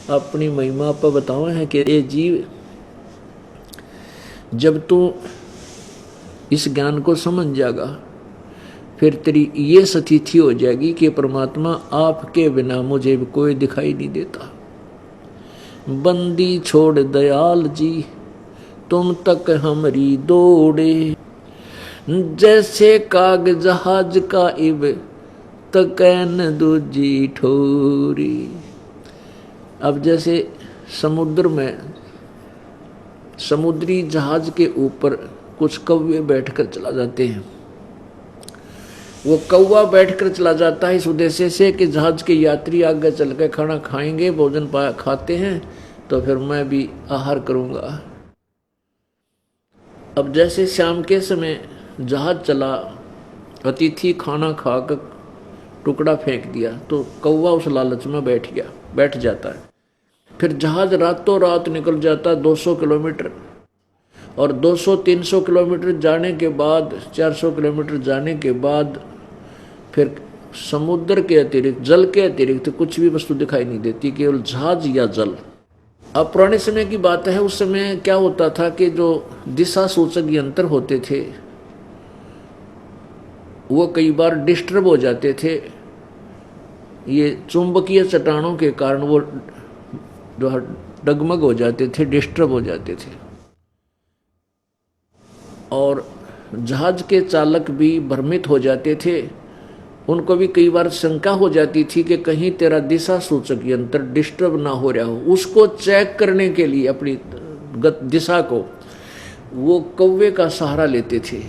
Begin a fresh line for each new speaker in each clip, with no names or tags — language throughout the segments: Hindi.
अपनी महिमा पर बताओ है कि ये जीव जब तू इस ज्ञान को समझ जाएगा फिर तेरी ये स्थिति हो जाएगी कि परमात्मा आपके बिना मुझे भी कोई दिखाई नहीं देता। बंदी छोड़ दयाल जी तुम तक हमारी दौड़े, जैसे काग जहाज का इब तकैन दूजी ठोरी। अब जैसे समुद्र में समुद्री जहाज के ऊपर कुछ कौवे बैठकर चला जाते हैं। वो कौवा बैठकर चला जाता है इस उद्देश्य से कि जहाज के यात्री आगे चल के खाना खाएंगे, भोजन खाते हैं तो फिर मैं भी आहार करूंगा। अब जैसे शाम के समय जहाज चला, अतिथि खाना खाकर टुकड़ा फेंक दिया तो कौवा उस लालच में बैठ जाता है। फिर जहाज रातों रात निकल जाता 200 किलोमीटर, और 200-300 किलोमीटर जाने के बाद, 400 किलोमीटर जाने के बाद फिर समुद्र के अतिरिक्त, जल के अतिरिक्त कुछ भी वस्तु दिखाई नहीं देती, केवल जहाज या जल। अब पुराने समय की बात है, उस समय क्या होता था कि जो दिशा सूचक यंत्र होते थे वो कई बार डिस्टर्ब हो जाते थे। ये चुंबकीय चट्टानों के कारण वो जो डगमग हो जाते थे, डिस्टर्ब हो जाते थे, और जहाज के चालक भी भ्रमित हो जाते थे। उनको भी कई बार शंका हो जाती थी कि कहीं तेरा दिशा सूचक यंत्र डिस्टर्ब ना हो रहा हो। उसको चेक करने के लिए अपनी दिशा को वो कौवे का सहारा लेते थे।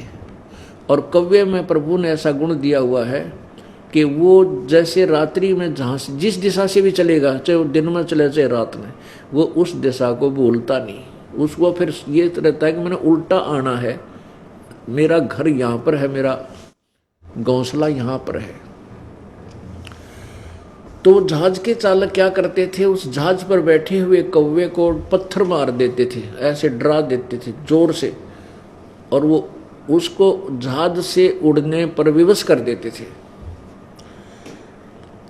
और कौवे में प्रभु ने ऐसा गुण दिया हुआ है कि वो जैसे रात्रि में जहाँ से जिस दिशा से भी चलेगा, चाहे वो दिन में चले चाहे रात में, वो उस दिशा को भूलता नहीं। उसको फिर ये रहता है कि मैंने उल्टा आना है, मेरा घर यहाँ पर है, मेरा घोंसला यहाँ पर है। तो जहाज के चालक क्या करते थे, उस जहाज पर बैठे हुए कौवे को पत्थर मार देते थे, ऐसे डरा देते थे जोर से, और वो उसको जहाज से उड़ने पर विवश कर देते थे।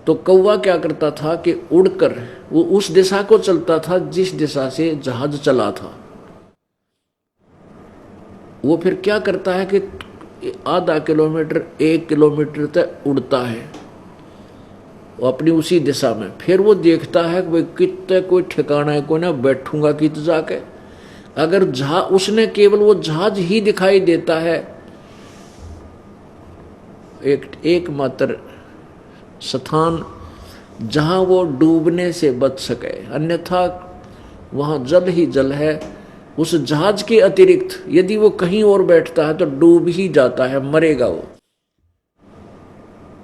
तो कौवा क्या करता था कि उड़कर वो उस दिशा को चलता था जिस दिशा से जहाज चला था। वो फिर क्या करता है कि आधा किलोमीटर 1 किलोमीटर तक उड़ता है वो अपनी उसी दिशा में। फिर वो देखता है कि भाई कितने कोई ठिकाना है, कोई ना बैठूंगा कित जाके। अगर उसने केवल वो जहाज ही दिखाई देता है, एकमात्र स्थान जहां वो डूबने से बच सके, अन्यथा वहां जल ही जल है। उस जहाज के अतिरिक्त यदि वो कहीं और बैठता है तो डूब ही जाता है, मरेगा वो।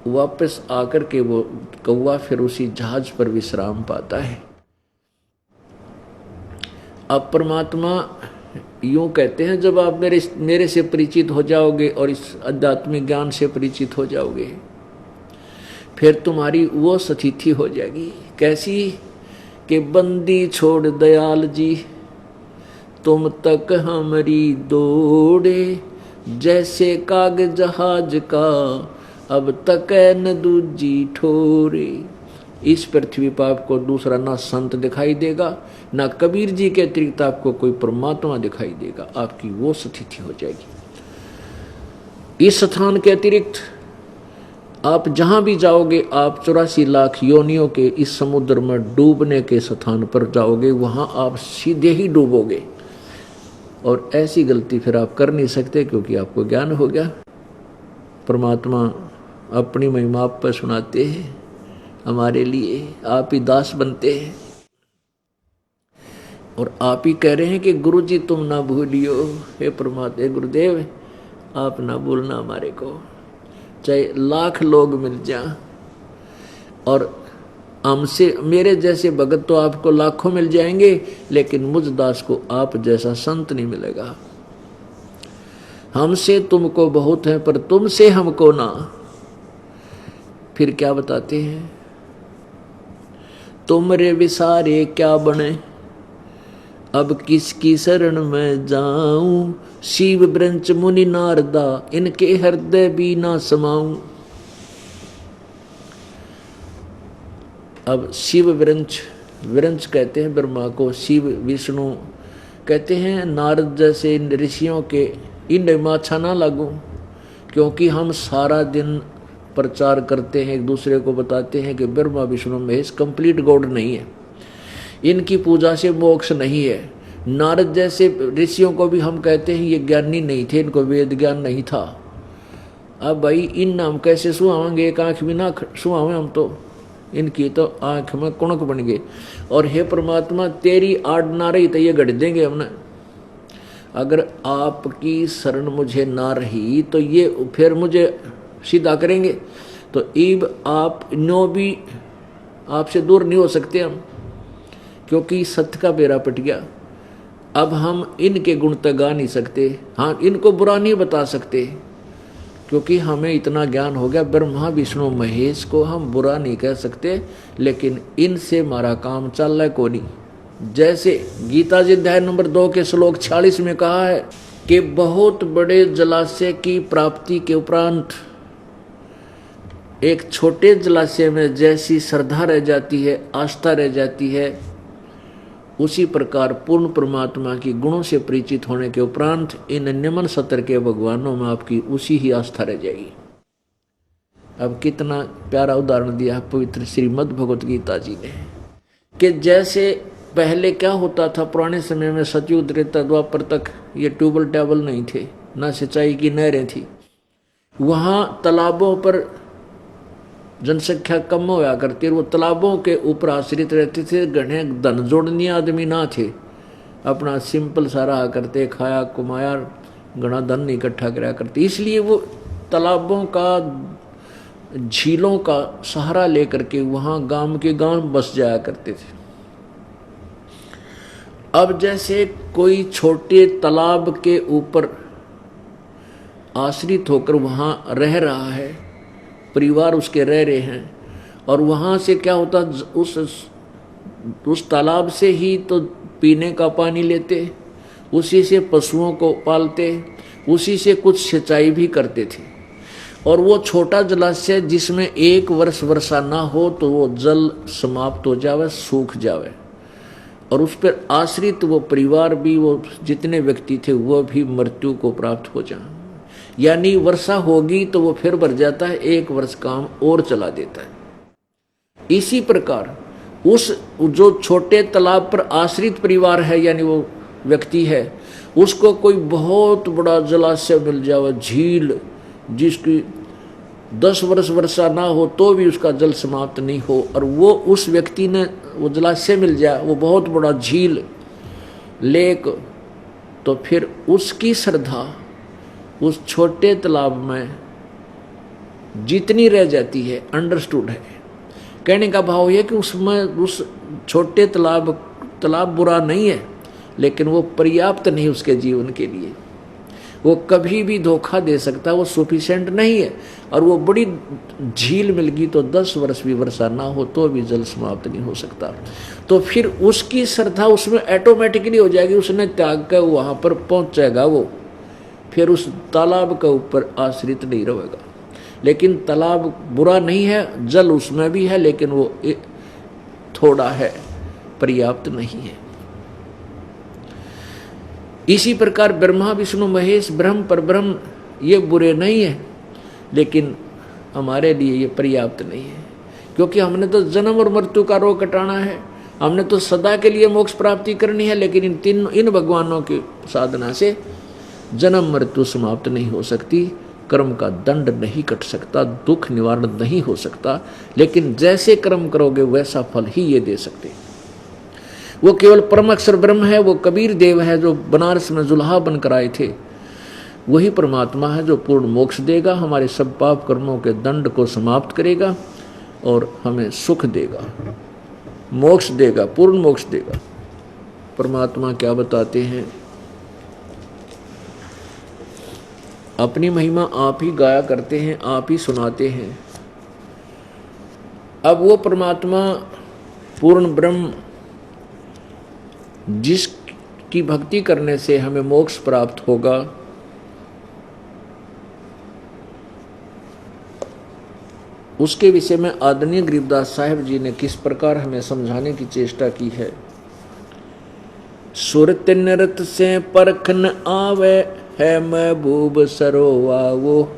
वापस आकर के वो कौवा फिर उसी जहाज पर विश्राम पाता है। अब परमात्मा यूं कहते हैं, जब आप मेरे से परिचित हो जाओगे और इस आध्यात्मिक ज्ञान से परिचित हो जाओगे, फिर तुम्हारी वो स्थिति हो जाएगी। कैसी? कि बंदी छोड़ दयाल जी तुम तक हमारी दौड़े, जैसे काग जहाज का अब तक न दूजी ठोरे। इस पृथ्वी पर आपको दूसरा ना संत दिखाई देगा, ना कबीर जी के अतिरिक्त आपको कोई परमात्मा दिखाई देगा। आपकी वो स्थिति हो जाएगी। इस स्थान के अतिरिक्त आप जहां भी जाओगे, आप 84 लाख योनियों के इस समुद्र में डूबने के स्थान पर जाओगे, वहां आप सीधे ही डूबोगे। और ऐसी गलती फिर आप कर नहीं सकते, क्योंकि आपको ज्ञान हो गया। परमात्मा अपनी महिमा आप पर सुनाते हैं हमारे लिए, आप ही दास बनते हैं और आप ही कह रहे हैं कि गुरु जी तुम ना भूलियो। हे परमात्मा, गुरुदेव आप ना भूलना हमारे को, चाहे लाख लोग मिल जाएं। और हमसे मेरे जैसे भगत तो आपको लाखों मिल जाएंगे, लेकिन मुझ दास को आप जैसा संत नहीं मिलेगा। हमसे तुमको बहुत है पर तुमसे हमको ना। फिर क्या बताते हैं? तुमरे विसारे क्या बने, अब किसकी शरण में जाऊं। शिव ब्रंच मुनि नारदा, इनके हृदय भी ना समाऊं। अब शिव ब्रंच विरंच कहते हैं ब्रह्मा को, शिव विष्णु कहते हैं नारद जैसे इन ऋषियों के इन में अच्छा ना लागू, क्योंकि हम सारा दिन प्रचार करते हैं, एक दूसरे को बताते हैं कि ब्रह्मा विष्णु महेश कंप्लीट गॉड नहीं है, इनकी पूजा से मोक्ष नहीं है। नारद जैसे ऋषियों को भी हम कहते हैं ये ज्ञानी नहीं थे, इनको वेद ज्ञान नहीं था। अब भाई इन नाम कैसे सुहावेंगे, एक आँख भी ना सुहावें हम तो, इनकी तो आँख में कुणक बन गए। और हे परमात्मा तेरी आड़ ना रही तो ये गढ़ देंगे हमने, अगर आपकी शरण मुझे ना रही तो ये फिर मुझे सीधा करेंगे। तो ईब आप नो भी आपसे दूर नहीं हो सकते हम, क्योंकि सत्य का बेड़ा पिट गया। अब हम इनके गुण तक गा नहीं सकते, हाँ इनको बुरा नहीं बता सकते, क्योंकि हमें इतना ज्ञान हो गया। ब्रह्मा विष्णु महेश को हम बुरा नहीं कह सकते, लेकिन इनसे हमारा काम चल रहा है को नहीं। जैसे गीता जी अध्याय नंबर 2 के श्लोक 46 में कहा है कि बहुत बड़े जलाशय की प्राप्ति के उपरांत एक छोटे जलाशय में जैसी श्रद्धा रह जाती है, आस्था रह जाती है, उसी प्रकार पूर्ण परमात्मा की गुणों से परिचित होने के उपरांत इन निम्न सत्र के भगवानों में आपकी उसी ही आस्था रह जाएगी। अब कितना प्यारा उदाहरण दिया पवित्र श्रीमद् भगवत गीता जी ने, कि जैसे पहले क्या होता था पुराने समय में, सतयुग त्रेता द्वापर तक ये ट्यूबल टैबल नहीं थे, ना सिंचाई की नहरें थी, वहाँ तालाबों पर जनसंख्या कम होया करती, वो तालाबों के ऊपर आश्रित रहते थे। घने धन जोड़नी आदमी ना थे, अपना सिंपल सारा करते, खाया कमाया, घना धन इकट्ठा कराया करते, इसलिए वो तालाबों का झीलों का सहारा लेकर के वहाँ गांव के गांव बस जाया करते थे। अब जैसे कोई छोटे तालाब के ऊपर आश्रित होकर वहाँ रह रहा है, परिवार उसके रह रहे हैं, और वहाँ से क्या होता, उस तालाब से ही तो पीने का पानी लेते, उसी से पशुओं को पालते, उसी से कुछ सिंचाई भी करते थे। और वो छोटा जलाशय जिसमें एक वर्ष वर्षा ना हो तो वो जल समाप्त हो जावे, सूख जावे, और उस पर आश्रित वो परिवार भी, वो जितने व्यक्ति थे वो भी मृत्यु को प्राप्त हो जाए। यानी वर्षा होगी तो वो फिर भर जाता है, एक वर्ष काम और चला देता है। इसी प्रकार उस जो छोटे तालाब पर आश्रित परिवार है, यानी वो व्यक्ति है, उसको कोई बहुत बड़ा जलाशय मिल जाए, झील जिसकी 10 वर्ष वर्षा ना हो तो भी उसका जल समाप्त नहीं हो, और वो उस व्यक्ति ने वो जलाशय मिल जाए, वो बहुत बड़ा झील लेक, तो फिर उसकी श्रद्धा उस छोटे तालाब में जितनी रह जाती है, अंडरस्टूड है। कहने का भाव यह कि उसमें उस छोटे तालाब बुरा नहीं है, लेकिन वो पर्याप्त नहीं उसके जीवन के लिए, वो कभी भी धोखा दे सकता है, वो सफिशिएंट नहीं है। और वो बड़ी झील मिल गई तो 10 वर्ष भी वर्षा ना हो तो भी जल समाप्त नहीं हो सकता। तो फिर उसकी श्रद्धा उसमें ऑटोमेटिकली हो जाएगी, उसने त्याग कर वहाँ पर पहुँच जाएगा, वो फिर उस तालाब के ऊपर आश्रित नहीं रहेगा। लेकिन तालाब बुरा नहीं है, जल उसमें भी है, लेकिन वो थोड़ा है, पर्याप्त नहीं है। इसी प्रकार ब्रह्मा विष्णु महेश ब्रह्म परब्रह्म ये बुरे नहीं है, लेकिन हमारे लिए ये पर्याप्त नहीं है, क्योंकि हमने तो जन्म और मृत्यु का रोग कटाना है, हमने तो सदा के लिए मोक्ष प्राप्ति करनी है। लेकिन इन भगवानों की साधना से जन्म मृत्यु समाप्त नहीं हो सकती, कर्म का दंड नहीं कट सकता, दुख निवारण नहीं हो सकता, लेकिन जैसे कर्म करोगे वैसा फल ही ये दे सकते। वो केवल परम अक्षर ब्रह्म है, वो कबीर देव है जो बनारस में जुल्हा बनकर आए थे, वही परमात्मा है जो पूर्ण मोक्ष देगा, हमारे सब पाप कर्मों के दंड को समाप्त करेगा और हमें सुख देगा, मोक्ष देगा, पूर्ण मोक्ष देगा। परमात्मा क्या बताते हैं, अपनी महिमा आप ही गाया करते हैं, आप ही सुनाते हैं। अब वो परमात्मा पूर्ण ब्रह्म जिसकी भक्ति करने से हमें मोक्ष प्राप्त होगा, उसके विषय में आदरणीय गरीबदास साहिब जी ने किस प्रकार हमें समझाने की चेष्टा की है। सुरत नृत से परखन आवे है महबूब सरोवा वो,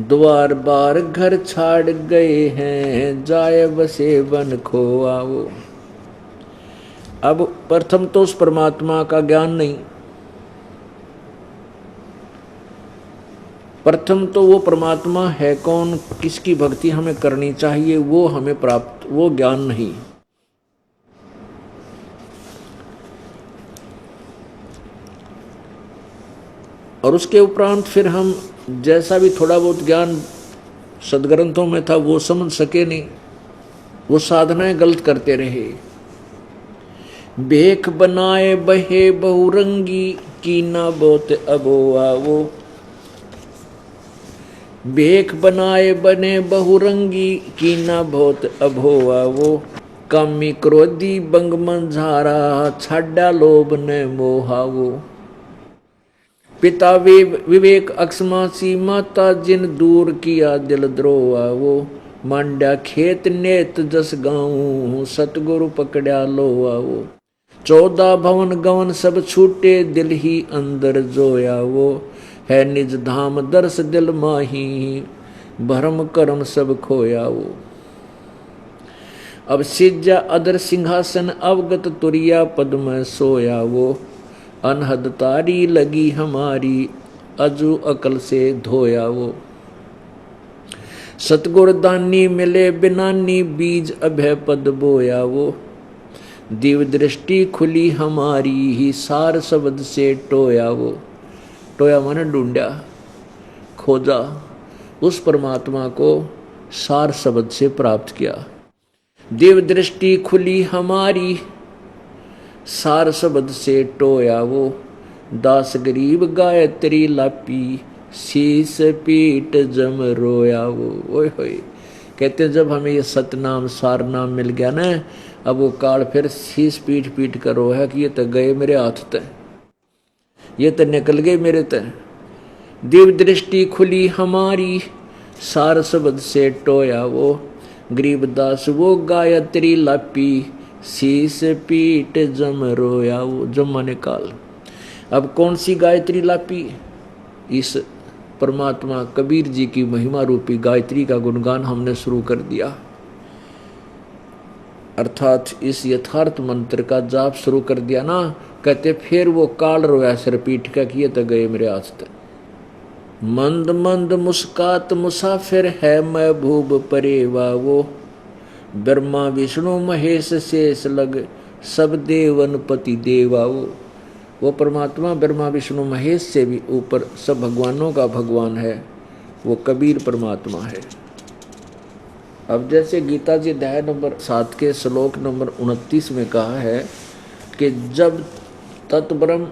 द्वार बार घर छाड़ गए हैं जाए बसे बन खोआ वो। अब प्रथम तो उस परमात्मा का ज्ञान नहीं, प्रथम तो वो परमात्मा है कौन, किसकी भक्ति हमें करनी चाहिए, वो हमें प्राप्त, वो ज्ञान नहीं। और उसके उपरांत फिर हम जैसा भी थोड़ा बहुत ज्ञान सदग्रंथों में था वो समझ सके नहीं, वो साधनाएं गलत करते रहे। भेख बनाए बहे बहुरंगी कीना बहुत अबोआ वो, भेख बनाए बने बहुरंगी कीना बहुत अभोआ वो। कामी क्रोधी बंग मंझारा छाड़ा लोभ ने मोहा वो। पिता विवेक अक्षमासी माता जिन दूर किया दिल द्रोहा वो। मांड्या खेत नेत जस गाऊं सतगुरु पकड़ा लोहा वो। 14 भवन गवन सब छूटे दिल ही अंदर जोया वो। है निज धाम दर्श दिल माही भरम कर्म सब खोया वो। अब सिज्जा अदर सिंहासन अवगत तुरिया पद में सोया वो। अनहद तारी लगी हमारी अजू अकल से धोया वो। सतगुर दानी मिले बिनानी बीज अभय पद बोया वो। दिव्य दृष्टि खुली हमारी ही सार शब्द से टोया वो। टोया माने ढूंढा, खोजा, उस परमात्मा को सार शब्द से प्राप्त किया। दिव्य दृष्टि खुली हमारी सार शब्द से टोया वो। दास गरीब गायत्री लापी शीस पीट जम रोया वो। ओए होए, कहते जब हमें ये सतनाम सार नाम मिल गया ना, अब वो काल फिर शीस पीट पीट कर रो है कि ये तो गए मेरे हाथ तय, ये तो निकल गए मेरे तय। दिव्य दृष्टि खुली हमारी सार शब्द से टोया वो। गरीबदास वो गायत्री लापी शीस पीट जम रोया वो। जम माने काल। अब कौन सी गायत्री लापी? इस परमात्मा कबीर जी की महिमा रूपी गायत्री का गुणगान हमने शुरू कर दिया, अर्थात इस यथार्थ मंत्र का जाप शुरू कर दिया ना। कहते फिर वो काल रोया सिर पीट का किए तो गए मेरे हाथ तक। मंद मंद मुस्कात मुसाफिर है महबूब परेवा वो। ब्रह्मा विष्णु महेश शेष लग सब देवन पति देवा वो। वो परमात्मा ब्रह्मा विष्णु महेश से भी ऊपर सब भगवानों का भगवान है, वो कबीर परमात्मा है। अब जैसे गीता जी अध्याय नंबर 7 के श्लोक नंबर 29 में कहा है कि जब तत्ब्रह्म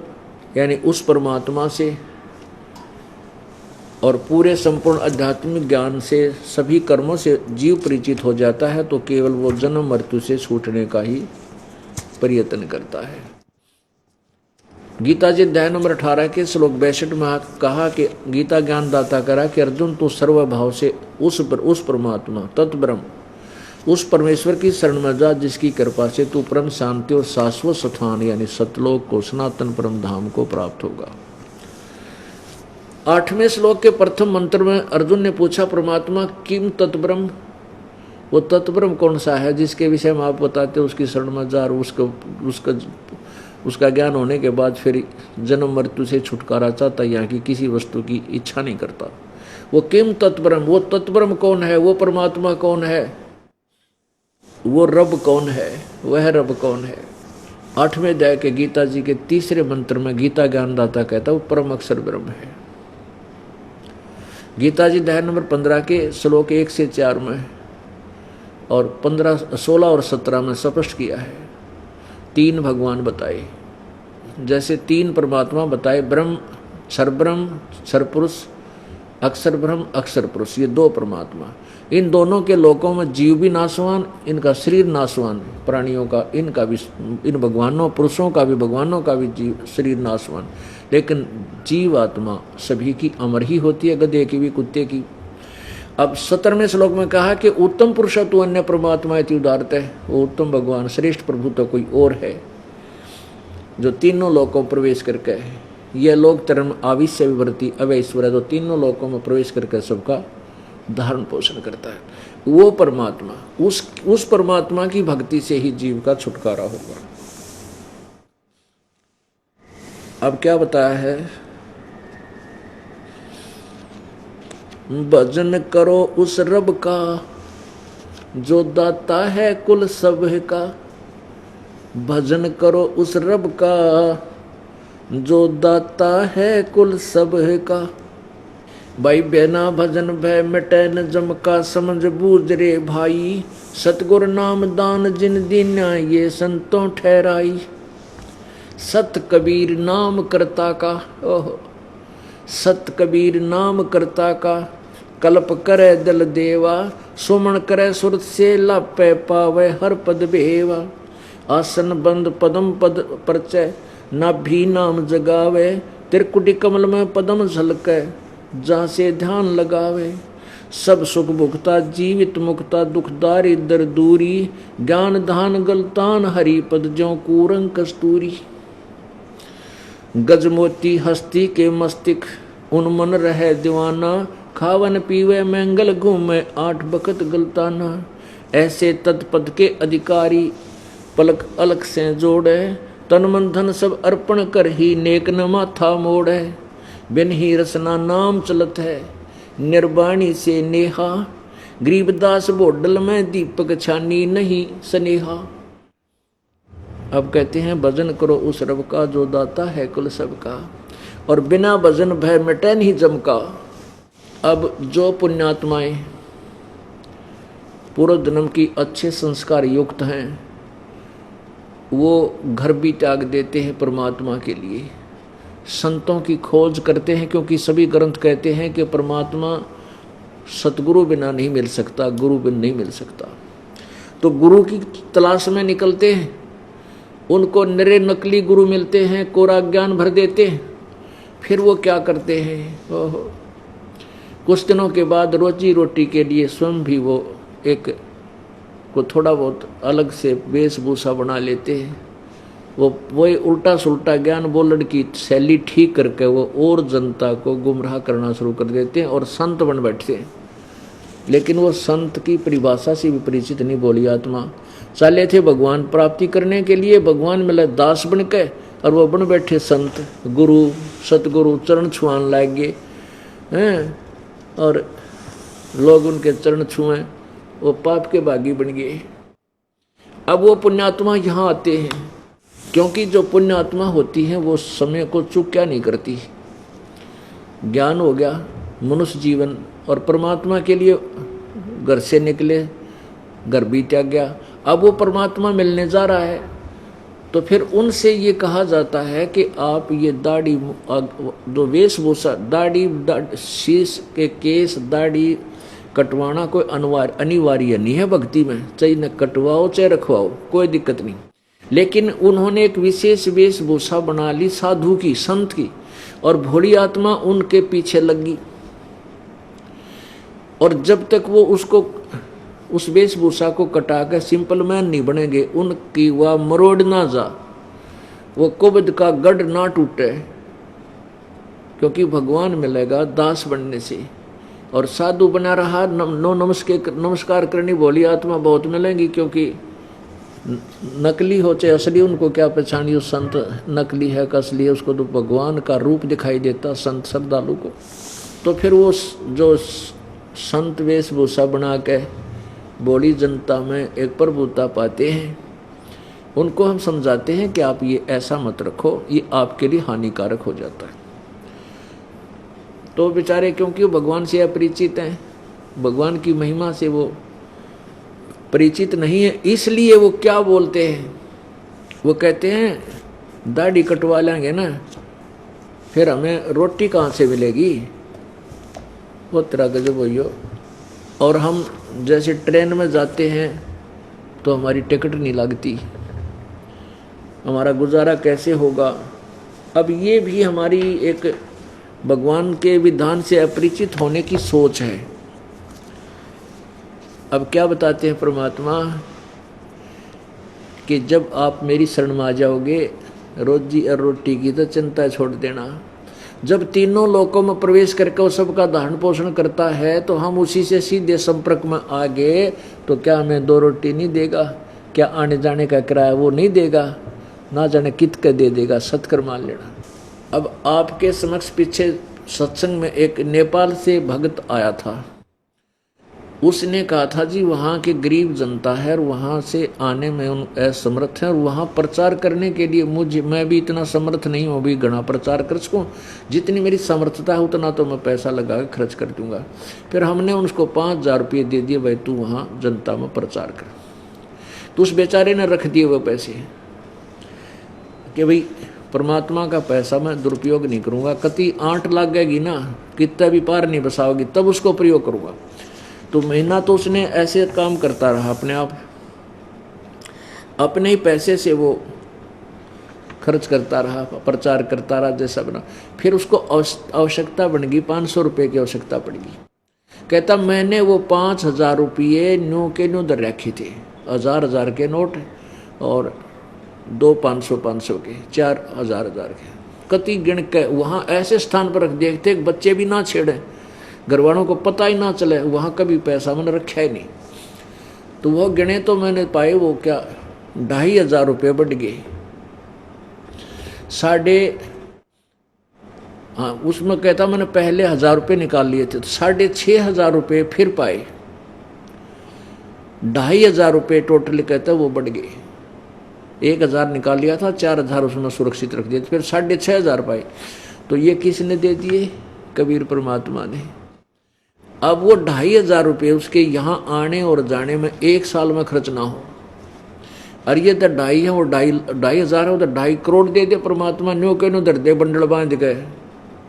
यानी उस परमात्मा से और पूरे संपूर्ण आध्यात्मिक ज्ञान से सभी कर्मों से जीव परिचित हो जाता है तो केवल वो जन्म मृत्यु से छूटने का ही प्रयत्न करता है। गीता जी अध्याय नंबर 18 के श्लोक 62 में कहा कि गीता ज्ञान दाता करा कि अर्जुन तो सर्वभाव से उस परमात्मा तत्ब्रह्म उस परमेश्वर की शरण में जा जिसकी कृपा से तू परम शांति और शाश्वत स्थान यानी सतलोक को सनातन परम धाम को प्राप्त होगा। 8वें श्लोक के प्रथम मंत्र में अर्जुन ने पूछा परमात्मा किम तत्ब्रह्म, वो तत्ब्रह्म कौन सा है जिसके विषय में आप बताते उसकी शरण में जा और उसका ज्ञान होने के बाद फिर जन्म मृत्यु से छुटकारा चाहता, यहाँ की किसी वस्तु की इच्छा नहीं करता। वो किम तत्ब्रह्म, वो तत्ब्रह्म कौन है, वो परमात्मा कौन है, वो रब कौन है, वह रब कौन है। 8वें अध्याय के गीता जी के 3रे मंत्र में गीता ज्ञानदाता कहता वो परम अक्षर ब्रह्म है। गीता जी अध्याय नंबर 15 के श्लोक 1 से 4 में और 16 और 17 में स्पष्ट किया है। 3 भगवान बताए, जैसे 3 परमात्मा बताए, ब्रह्म सरपुरुष, अक्षर ब्रह्म अक्षर पुरुष, ये 2 परमात्मा। इन दोनों के लोकों में जीव भी नाशवान, इनका शरीर नाशवान, प्राणियों का, इनका भी, इन भगवानों पुरुषों का भी भगवानों का भी जीव शरीर नाशवान, लेकिन जीव आत्मा सभी की अमर ही होती है, गधे की भी कुत्ते की। अब 17वें श्लोक में कहा कि उत्तम पुरुष तू अन्य परमात्मा इति उदारते, वो उत्तम भगवान श्रेष्ठ प्रभु तो कोई और है जो तीनों लोकों में प्रवेश करके, यह लोक धर्म आविश्य विवृत्ति अवैश्वर है, जो तीनों लोकों में प्रवेश करके सबका धारण पोषण करता है। वो परमात्मा, उस परमात्मा की भक्ति से ही जीव का छुटकारा होगा। अब क्या बताया है, भजन करो उस रब का जो दाता है कुल सब का, भजन करो उस रब का जो दाता है कुल सब का। भाई बिना भजन भय मिटे न जम का, समझ बूझ रे भाई सतगुर नाम दान जिन दीन्या ये संतों ठहराई। सत कबीर नाम करता का, ओह सत कबीर नाम करता का, कल्प करे दल देवा, सुमन करे सुरत से लापे पावे हर पद बेवा। आसन बंद पदम पद परचय नाभि नाम जगावे, त्रिकुटी कमल में पदम झलके जहाँ से ध्यान लगावे। सब सुख भुगता जीवित मुक्ता, दुखदारी दर दूरी, ज्ञान धान गलतान हरि पद ज्यों कूरंग कस्तूरी। गजमोती हस्ती के मस्तिक उन्मन रहे दीवाना, खावन पीवे मंगल घूमे आठ बखत गलताना। ऐसे तत्पद के अधिकारी पलक अलग से जोड़े, तन मन धन सब अर्पण कर ही नेक न माथा मोड़े। बिन ही रसना नाम चलत है निर्वाणी से नेहा, गरीबदास बोडल में दीपक छानी नहीं सनेहा। अब कहते हैं भजन करो उस रब का जो दाता है कुल सब का, और बिना भजन भय मिटे नहीं जम का। अब जो पुण्यात्माएं पूर्व जन्म की अच्छे संस्कार युक्त हैं वो घर भी त्याग देते हैं परमात्मा के लिए, संतों की खोज करते हैं, क्योंकि सभी ग्रंथ कहते हैं कि परमात्मा सतगुरु बिना नहीं मिल सकता, गुरु बिना नहीं मिल सकता। तो गुरु की तलाश में निकलते हैं, उनको निरे नकली गुरु मिलते हैं, कोरा ज्ञान भर देते हैं। फिर वो क्या करते हैं, ओहो कुछ दिनों के बाद रोजी रोटी के लिए स्वयं भी वो एक को थोड़ा बहुत अलग से वेशभूषा बना लेते हैं। वो वही उल्टा सुल्टा ज्ञान बोलने की शैली ठीक करके वो और जनता को गुमराह करना शुरू कर देते हैं और संत बन बैठते हैं। लेकिन वो संत की परिभाषा से भी परिचित नहीं बोली आत्मा। चले थे भगवान प्राप्ति करने के लिए, भगवान मिले दास बन के, और वो बन बैठे संत, गुरु सतगुरु चरण छुआन लग गए हैं, और लोग उनके चरण छुएं, वो पाप के भागी बन गए। अब वो पुण्यात्मा यहाँ आते हैं, क्योंकि जो पुण्यात्मा होती है वो समय को चूक क्या नहीं करती। ज्ञान हो गया, मनुष्य जीवन और परमात्मा के लिए घर से निकले, घर भी त्याग गया, अब वो परमात्मा मिलने जा रहा है। तो फिर उनसे ये कहा जाता है कि आप ये दाढ़ी जो वेशभूषा, दाढ़ी शीश के केस दाढ़ी कटवाना कोई अनिवार्य नहीं है भक्ति में, चाहे न कटवाओ चाहे रखवाओ, कोई दिक्कत नहीं। लेकिन उन्होंने एक विशेष वेशभूषा बना ली साधु की, संत की, और भोली आत्मा उनके पीछे लगी। और जब तक वो उसको उस वेशभूषा को कटा कर सिंपल मैन नहीं बनेंगे, उनकी वह मरोड़ ना जा, वो कुबद का गढ़ ना टूटे, क्योंकि भगवान मिलेगा दास बनने से। और साधु बना रहा नमस्कार करनी भोली आत्मा बहुत मिलेंगी, क्योंकि नकली हो चाहे असली, उनको क्या पहचानिए संत नकली है का असली है, उसको तो भगवान का रूप दिखाई देता संत श्रद्धालु को। तो फिर वो जो संत वेशभूषा बना के बड़ी जनता में एक प्रभुता पाते हैं, उनको हम समझाते हैं कि आप ये ऐसा मत रखो, ये आपके लिए हानिकारक हो जाता है। तो बेचारे क्योंकि वो भगवान से अपरिचित हैं, भगवान की महिमा से वो परिचित नहीं है, इसलिए वो क्या बोलते हैं, वो कहते हैं दाढ़ी कटवा लेंगे ना फिर हमें रोटी कहाँ से मिलेगी, वो तरह गजब हो। और हम जैसे ट्रेन में जाते हैं तो हमारी टिकट नहीं लगती, हमारा गुजारा कैसे होगा। अब ये भी हमारी एक भगवान के विधान से अपरिचित होने की सोच है। अब क्या बताते हैं परमात्मा कि जब आप मेरी शरण में आ जाओगे, रोजी और रोटी की तो चिंता छोड़ देना। जब तीनों लोकों में प्रवेश करके वो सबका धारण पोषण करता है तो हम उसी से सीधे संपर्क में आ गए तो क्या हमें 2 रोटी नहीं देगा? क्या आने जाने का किराया वो नहीं देगा? ना जाने कित का दे देगा। सत्कर मान लेना। अब आपके समक्ष पीछे सत्संग में एक नेपाल से भक्त आया था। उसने कहा था जी वहाँ के गरीब जनता है और वहाँ से आने में उन असमर्थ है और वहाँ प्रचार करने के लिए मैं भी इतना समर्थ नहीं हूँ अभी घना प्रचार कर सकूँ। जितनी मेरी समर्थता है उतना तो मैं पैसा लगा के खर्च कर दूंगा। फिर हमने उसको 5,000 रुपये दे दिए, भाई तू वहाँ जनता में प्रचार कर। तो उस बेचारे ने रख दिए वो पैसे कि भाई परमात्मा का पैसा मैं दुरुपयोग नहीं करूँगा, कति आंट लगेगी ना कितना भी पार नहीं बसाओगी तब उसको प्रयोग करूँगा। तो महीना तो उसने ऐसे काम करता रहा, अपने आप अपने ही पैसे से वो खर्च करता रहा, प्रचार करता रहा जैसा बना। फिर उसको आवश्यकता बन गई, 500 रुपये की आवश्यकता पड़ेगी। कहता मैंने वो 5,000 रुपये न्यू के न्यू दर रखे थे, 1,000 के नोट और 2 500 के, 4,000 के कति गिण के वहाँ ऐसे स्थान पर रख देखते बच्चे भी ना छेड़े, घर वालों को पता ही ना चले, वहाँ कभी पैसा मैंने रखा ही नहीं। तो वो गिने तो मैंने पाए वो क्या 2,500 रुपये बढ़ गए। उसमें कहता मैंने पहले 1,000 रुपये निकाल लिए थे तो 6,500 रुपये फिर पाए, 2,500 रुपये टोटल कहता वो बढ़ गए। 1,000 निकाल लिया था, 4,000 उसमें सुरक्षित रख दिए, फिर 6,500 पाए। तो ये किसने दे दिए? कबीर परमात्मा ने। अब वो 2,500 रुपये उसके यहाँ आने और जाने में 1 साल में खर्च ना हो, और ये तो 2,500 है, वो 2,500 है, तो 2.5 करोड़ दे दे परमात्मा। न्यू के न्यू दे बंडल बांध गए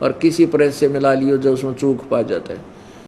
और किसी प्रेस से मिला लियो जो उसमें चूक पा जाता है।